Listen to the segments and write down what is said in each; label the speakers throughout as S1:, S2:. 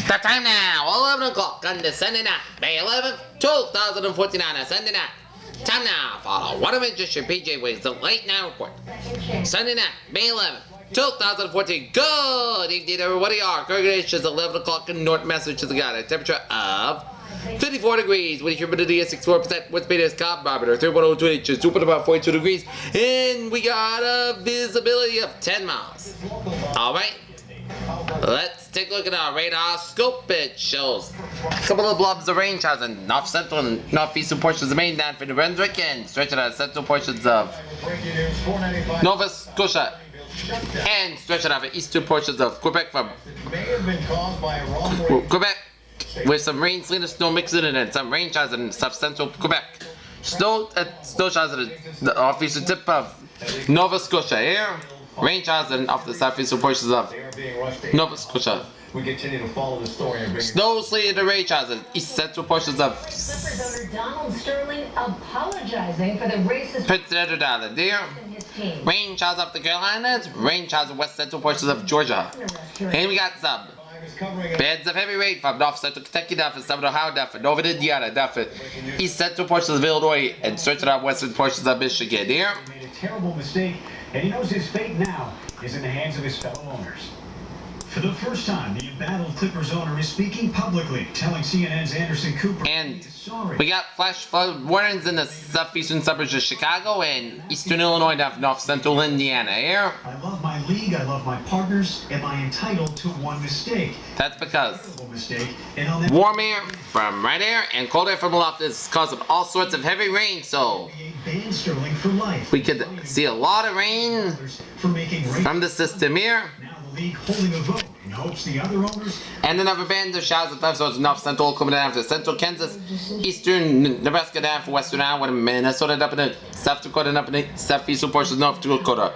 S1: The time now, 11 o'clock on the Sunday night, May 11th, 2049, a Sunday night. Time now for one of Magician PJ Wiggins, the late night report. Sunday night, May 11th, 2014. Good evening, everybody. Our congregation is 11 o'clock in North Massachusetts. Got a temperature of 54 degrees, with humidity at 64%, wind speed is calm, barometer 3.02 inches, super about 42 degrees, and we got a visibility of 10 miles. Alright, let's take a look at our radar scope. It shows a couple of blobs of rain showers in north central and northeastern portions of Maine, down for New Brunswick, and stretching out central portions of Nova Scotia, and stretching out the eastern portions of Quebec from Quebec, with some rain, sleet, and snow mixing in, and some rain showers in south central Quebec. Snow showers at the northeastern tip of Nova Scotia here. Rain showers off the southeastern portions of Nova Scotia.
S2: We continue to follow the story and bring
S1: Snow, sleet, and rain showers in east central portions of
S3: Governor Donald Sterling apologizing for the racist
S1: Prince Edward Island here.
S3: in his team.
S1: Rain showers off the Carolinas. Rain showers in west central portions of Georgia. And we got some beds of heavy rain from north central Kentucky down for southern Ohio, down for northern Indiana, down for east central portions of Illinois, and stretching out western portions of Michigan here.
S2: He made a terrible mistake, and he knows his fate now is in the hands of his fellow owners. For the first time, the embattled Clippers owner is speaking publicly, telling CNN's Anderson Cooper
S1: And
S2: he is sorry.
S1: we got flash flood warnings in the southeastern suburbs of Chicago and eastern Illinois, down for north central Indiana here.
S2: I love my league, I love my partners. Am I entitled to one mistake?
S1: That's because
S2: Terrible mistake, and I'll never
S1: warm air from right air and cold air from aloft is causing all sorts of heavy rain, so
S2: ban Sterling for life.
S1: we could see a lot of rain
S2: For making rain.
S1: from the system here.
S2: Now the league holding a vote in hopes the other owners
S1: And another band of showers at times towards north central Oklahoma, down to central Kansas, eastern Nebraska, down for western Iowa, Minnesota, up in the South Dakota, and up in the southeastern portions of North Dakota.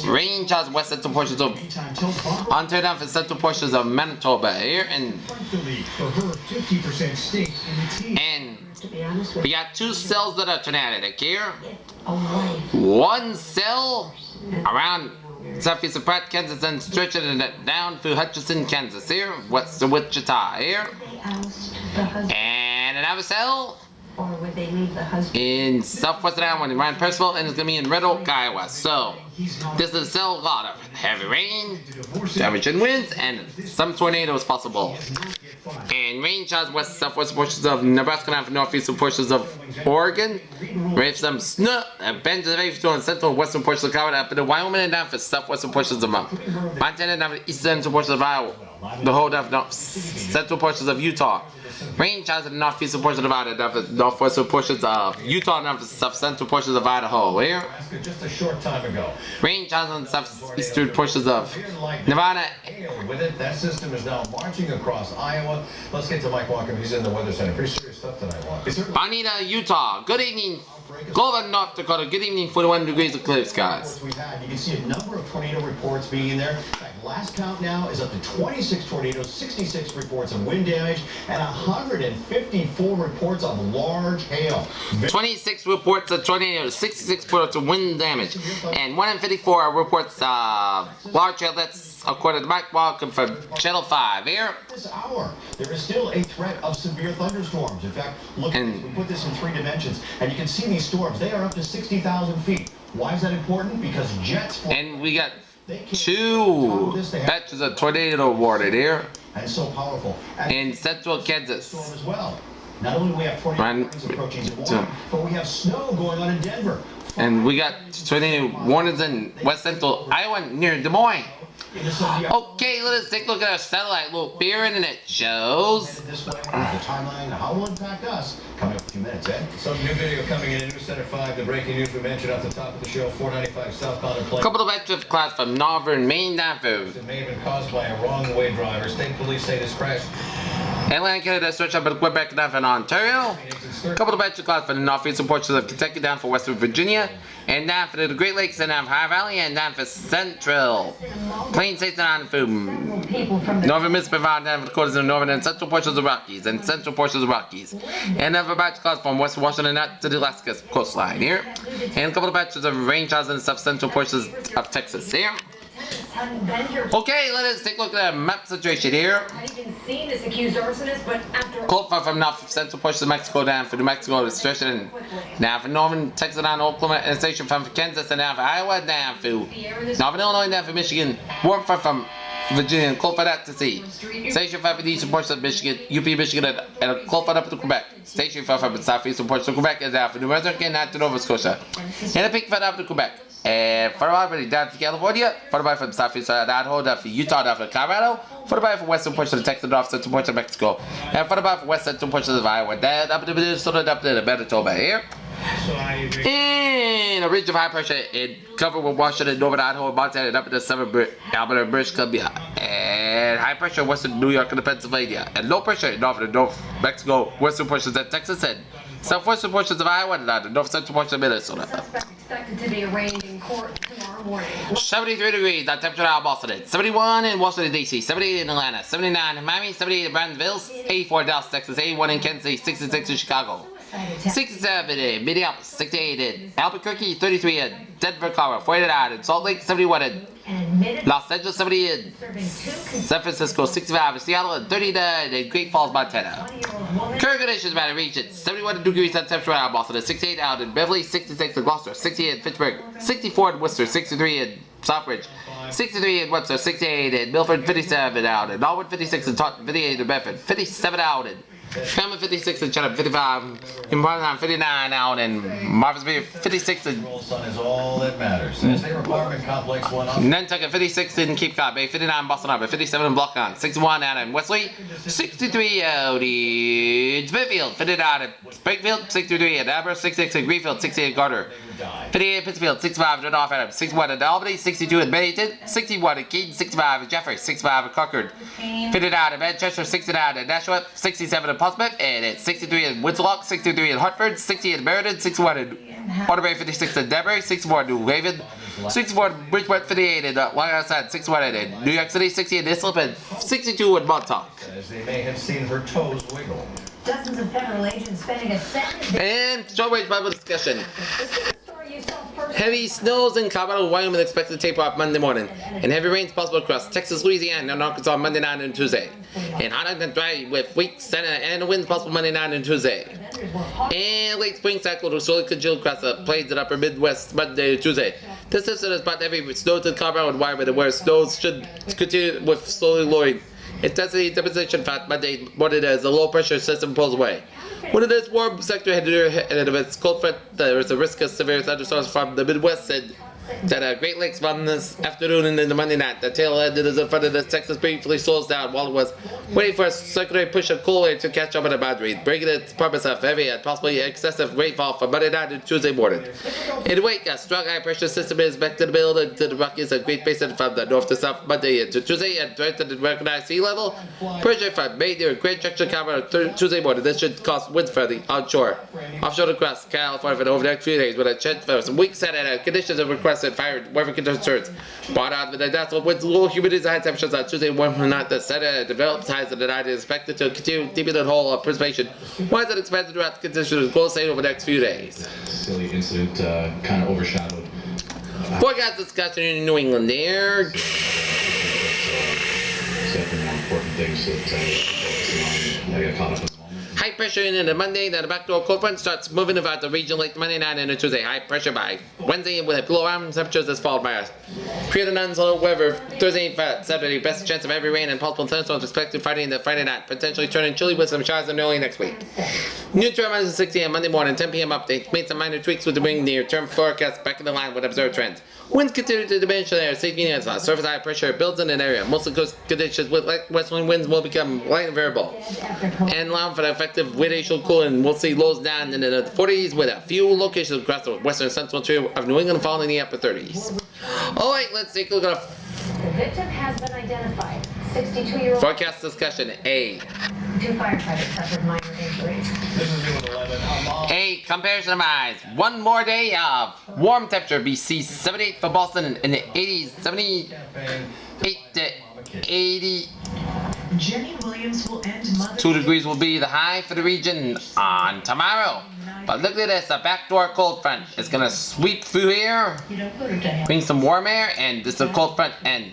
S1: Rain showers west central portions of
S2: anytime tells Barbara
S1: Ontario, down for central portions of Manitoba here, and
S2: the league for her 50% stake in the team.
S3: To be honest with
S1: we got two cells that are tornadic here.
S3: a wife.
S1: One cell around southeastern Pratt, Kansas, and stretching it down through Hutchinson, Kansas here, west of Wichita here,
S3: They oust the husband,
S1: and another cell
S3: or would they leave the husband?
S1: in southwestern Iowa around Percival, and it's going to be in Red Oak, Iowa. So this is still a lot of heavy rain, damaging winds, and some tornadoes possible. And rain showers west southwest portions of Nebraska, down for northeastern portions of Oregon. Rain some snow and bands of heavy snow in central and western portions of Colorado, up in Wyoming, and down for southwestern portions of Montana, down for eastern central portions of Iowa. The whole down for central portions of Utah. Rain showers in the northeastern portions of Idaho, down for northwestern portions of Utah, and down for south central portions of Idaho. Here,
S2: Just a short time ago.
S1: rain showers in the southeastern portions of Nevada.
S2: With it, that system is now marching across Iowa. Let's get to Mike Walker. He's in the Weather Center. Pretty serious stuff tonight, Walker.
S1: Bonita, Utah. Good evening. Golden, North Dakota. Good evening. 41 degrees of clear skies.
S2: We've had. You can see a number of tornado reports being in there. In fact, last count now is up to 26 tornadoes, 66 reports of wind damage, and 154 reports of large hail.
S1: 26 reports of tornadoes, 66 reports of wind damage, and 154 reports of large hail. That's according to Mike Walker from Channel 5 here.
S2: This hour, there is still a threat of severe thunderstorms. In fact, look,
S1: And-
S2: we put this in 3 dimensions, and you can see these storms. They are up to 60,000 feet. Why is that important? Because jets fly.
S1: And we got
S2: They can't
S1: two
S2: follow this. They have-
S1: batches of tornado awarded here
S2: and it's so powerful. And
S1: in central
S2: storm
S1: Kansas.
S2: as well. Not only do we have tornado
S1: Run-
S2: warnings approaching in
S1: so-
S2: Warren, but we have snow going on in Denver.
S1: And we got tornado warnings in west central Iowa near Des Moines.
S2: Into some of the
S1: Okay, let us take a look at our satellite loop here, and it shows.
S2: this way, the timeline, how it will impact us. Coming up in a few minutes, Ed. Some new video coming in News Center 5. The breaking news we mentioned at the top of the show. 495 southbound and
S1: A
S2: plane.
S1: couple of batches of clouds from northern Maine down through
S2: It may have been caused by a wrong-way driver. State police say this crash.
S1: Atlantic Canada, stretch up in Quebec down from Ontario. A couple of batches of clouds from the northeastern portions of Kentucky down for western Virginia, and down for the Great Lakes, and down for High Valley, and down for Central Plain States, and down for
S3: People from the
S1: northern Mississippi, down for the quarters of northern and central portions of Rockies, and central portions of Rockies. And another batch of clouds from western Washington out to the Alaska coastline here. And a couple of batches of rain showers in the south central portions of Texas here.
S3: sudden bender.
S1: Okay, let us take a look at the map situation here.
S3: I haven't even seen this accused arsonist, but after
S1: Cold front from north central portion of Mexico down for New Mexico to stretching now for northern Texas down to Oklahoma and station from Kansas and down for Iowa down for northern Illinois down for Michigan. Warm front from Virginia and cold front out to sea. Station front from the eastern portion of Michigan, UP Michigan and a cold front up to Quebec. Station front from the southeastern portion of Quebec is down for New Brunswick and down to Nova Scotia. And a peak front up to Quebec. And further on, down to California, further from the southeast side of Idaho, down for Utah, down for Colorado, further from western portion of Texas, north central portion of Mexico, and further from west central portion of Iowa, down up to Minnesota, up to the Manitoba here. And a ridge of high pressure in covered with Washington, northern Idaho, and Montana, and up in the southern Alberta, British Columbia. And high pressure in western New York and Pennsylvania. And low pressure in northern North Mexico, western portions of Texas, and southwestern portions of Iowa, and the north central portion of Minnesota.
S3: expected to be arraigned in court tomorrow morning.
S1: 73 degrees, that temperature out of Boston. 71 in Washington, D.C. 78 in Atlanta. 79 in Miami. 78 in Brownsville. 84 in Dallas, Texas. 81 in Kansas City. 66 in Chicago. 67 in Minneapolis. 68 in Albuquerque. 33 in Denver, Colorado. 49 in Salt Lake. 71 in Los Angeles. 70 in San Francisco. 65 in Seattle. And 39 in Great Falls, Montana. Current conditions by the region. 71 degrees at temperature out of Boston. 68 out in Beverly. 66 in Gloucester. 68 in Fitchburg. 64 in Worcester. 63 in Southbridge. 63 in Webster. 68 in Milford. 57 out in Norwood. 56 in Taunton. 58 in Bedford. 57 out in Cramer. 56 in Chatham. 55 in Barnum. 59 out in Marvinsville. 56 in Nantucket. 56 in Cape Cod Bay. 59 in Boston Harbor. 57 in Block Island. 61 out in Wesley. 63 out in Smithfield. 59 in Springfield. 63 in Amber. 66 in Greenfield. 68 in Gardner. 58 in Pittsfield. 65 in North Adams. 61 in Albany. 62 in Bennington. 61 in Keene. 65 in Jeffrey. 65 in Concord. 59 in Manchester. 69 in Nashua. 67 in Portsmouth. And it's 63 in Winslow. 63 in Hartford. 60 in Meriden. 61 in Waterbury. 56 in Denver. 64 in New Haven. 64 in Bridgeport. 58 in Long Island. 61 in New York City. 60 in Islip. And 62 in Montauk.
S2: As they may have seen her toes wiggle.
S3: Dozens of federal agents spending a second
S1: And short-range Bible discussion.
S3: This is the story you saw first.
S1: Heavy snows in Colorado, Wyoming expected to taper off Monday morning, and heavy rains possible across Texas, Louisiana, and Arkansas Monday night and Tuesday. And hot and dry with weak sun and winds possible Monday night and Tuesday. And late spring cycle will slowly congeal across the plains and upper Midwest Monday and Tuesday. This system has brought heavy snow to Colorado and Wyoming, where snows should continue with slowly lowering intensity deposition fact Monday morning as the low pressure system pulls away. When it is warm sector headed of its cold front, there is a risk of severe thunderstorms from the Midwest and that Great Lakes from this afternoon and into Monday night. The tail end is in front of the Texas briefly slows down while it was waiting for a circular push of cool air to catch up on the boundary, bringing its purpose of heavy and possibly excessive rainfall for Monday night and Tuesday morning. In the wake, a strong high pressure system is expected to build into the Rockies and Great Basin from the north to south Monday into Tuesday and threaten to recognize sea level pressure from Maine near Grand Junction, Colorado Tuesday morning. This should cause winds from the onshore, offshore across California for over the next few days with a chance for some weak set and conditions of requested fire weather concerns. Brought out with the natural winds, low humidity, high temperatures on Tuesday, warm not the set developed highs of the night is expected to continue deeping the hole of precipitation. Winds are expected throughout the conditions will stay over the next few days.
S4: Silly incident kind of overshadowed.
S1: Forecast discussion in New England there.
S4: Several more important things that I got caught up in.
S1: High pressure in the Monday, then the backdoor cold front starts moving about the region late Monday night and Tuesday. High pressure by Wednesday with below average temperatures as followed by a period of non-slow weather. Thursday, Saturday, best chance of heavy rain and possible thunderstorms expected Friday and Friday night, potentially turning chilly with some showers in early next week. New term on 6 a.m. Monday morning, 10 p.m. update. Made some minor tweaks with the bring near term forecast back in the line with observed trends. Winds continue to diminish there. Safety and surface high pressure builds in an area. Mostly coast conditions with westerly winds will become light and variable. And allowing for the effective windacial cooling, we'll see lows down in the 40s with a few locations across the western central tier of New England falling in the upper 30s. Alright, let's take a look at
S3: The victim has been identified. 62-year-old.
S1: forecast discussion. A.
S3: 2 firefighters suffered minor injuries.
S2: This is new at 11.
S1: A. Comparison of eyes. One more day of warm temperature. BC 78 for Boston in the 80s. 78 to 80.
S5: Jenny Williams will end Mother's
S1: 2 degrees will be the high for the region on tomorrow. But look at this, a backdoor cold front is going to sweep through here,
S3: You don't put her down.
S1: bring some warm air, and this is a cold front, and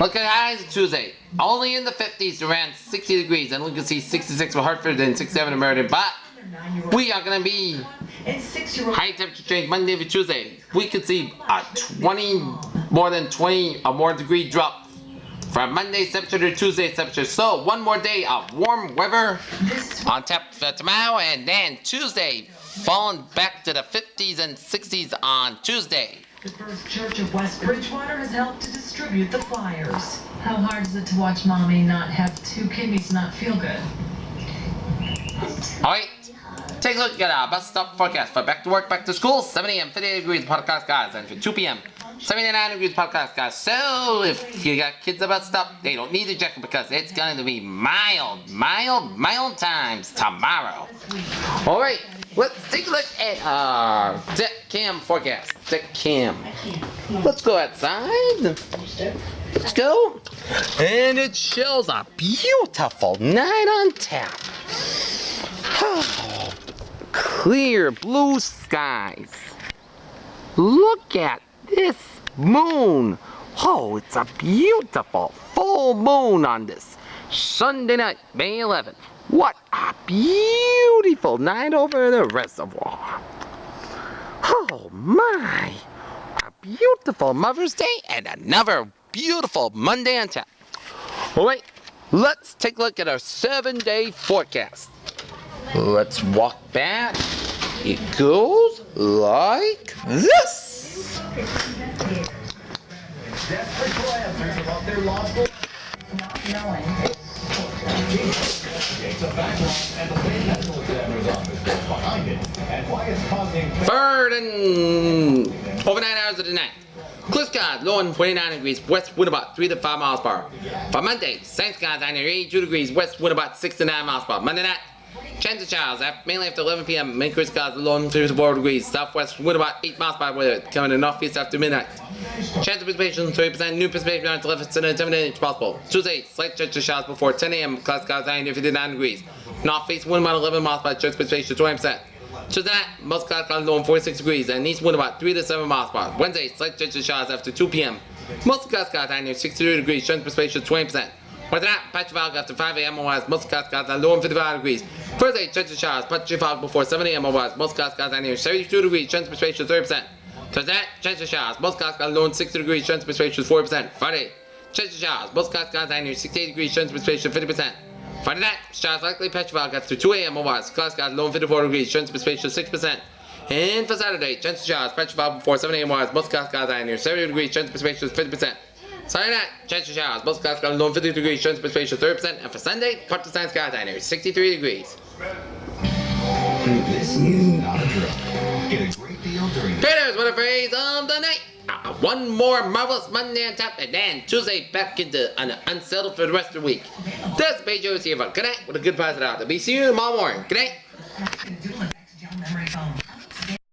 S1: Look at highs on Tuesday. Only in the 50s, around 60 degrees. And we can see 66 for Hartford and 67 in Meriden. But we are going to be high temperature change Monday to Tuesday. We could see a more than 20 or more degree drop from Monday's temperature to Tuesday's temperature. So one more day of warm weather on tap for tomorrow, and then Tuesday falling back to the 50s and 60s on Tuesday.
S5: The First Church of West Bridgewater has helped to distribute the flyers.
S3: How hard is it to watch mommy not have two kidneys not feel good?
S1: Alright, take a look at our bus stop forecast for back to work, back to school. 7 a.m. 58 degrees podcast guys, and for 2 p.m. 79 degrees podcast guys. So if you got kids about stuff, they don't need a jacket because it's going to be mild times tomorrow. Alright, let's take a look at our deck cam forecast. Deck cam. Let's go outside. Let's go. And it shows a beautiful night on tap. Oh, clear blue skies. Look at this moon. Oh, it's a beautiful full moon on this Sunday night, May 11th. What a beautiful night over the reservoir. Oh my, a beautiful Mother's Day and another beautiful Monday on tap. Alright, let's take a look at our 7-day forecast. Let's walk back. It goes like this.
S2: Desperate for answers about their lost goal.
S3: Not knowing.
S2: It's a backlog, and the state medical examiner's office gets behind it. And why it's causing...
S1: Third and over 9 hours of the night. Clear skies, low and 29 degrees, west wind about 3 to 5 miles per hour. For Monday, same skies, 82 degrees, west wind about 6 to 9 miles per hour. Monday night, chance of showers, mainly after 11 p.m. Main clear skies, low and 3 to 4 degrees, southwest wind about 8 miles per hour, coming to northeast after midnight. Chance of precipitation, 30%, new precipitation around 11 inch possible. Tuesday, slight chance of showers before 10 a.m. Clear skies, 59 degrees. Northeast wind about 11 miles per hour, chance of precipitation, 20%. Tuesday night, most clouds low and 46 degrees, and east wind about 3 to 7 miles per hour. Wednesday, slight chance of showers after 2 p.m. Most clouds near 63 degrees, chance of precipitation 20%. Wednesday night, patchy fog after 5 a.m. otherwise, most clouds low and 55 degrees. Thursday, chance of showers, patchy fog before 7 a.m. otherwise, most clouds near 72 degrees, chance of precipitation 30%. Thursday night, chance of showers, most clouds low and 60 degrees, chance of precipitation 40%. Friday, chance of showers, most clouds near 68 degrees, chance of precipitation 50%. Friday night, showers likely patchy fog after 2 a.m. otherwise, clouds low and 54 degrees, chance of precipitation 6%. And for Saturday, chance of showers, patchy fog before 7 a.m. otherwise, most clouds near 70 degrees, chance of precipitation 50%. Saturday night, chance of showers, most clouds low and 50 degrees, chance of precipitation 30%. And for Sunday, part of the skies near 63 degrees.
S2: This is not a drill. Get a great deal during the...
S1: Traders, what a phrase of the night. One more marvelous Monday on top, and then Tuesday back into unsettled for the rest of the week. This is Pedro here for good night with a good positive out. I'll be seeing you tomorrow morning. Good night.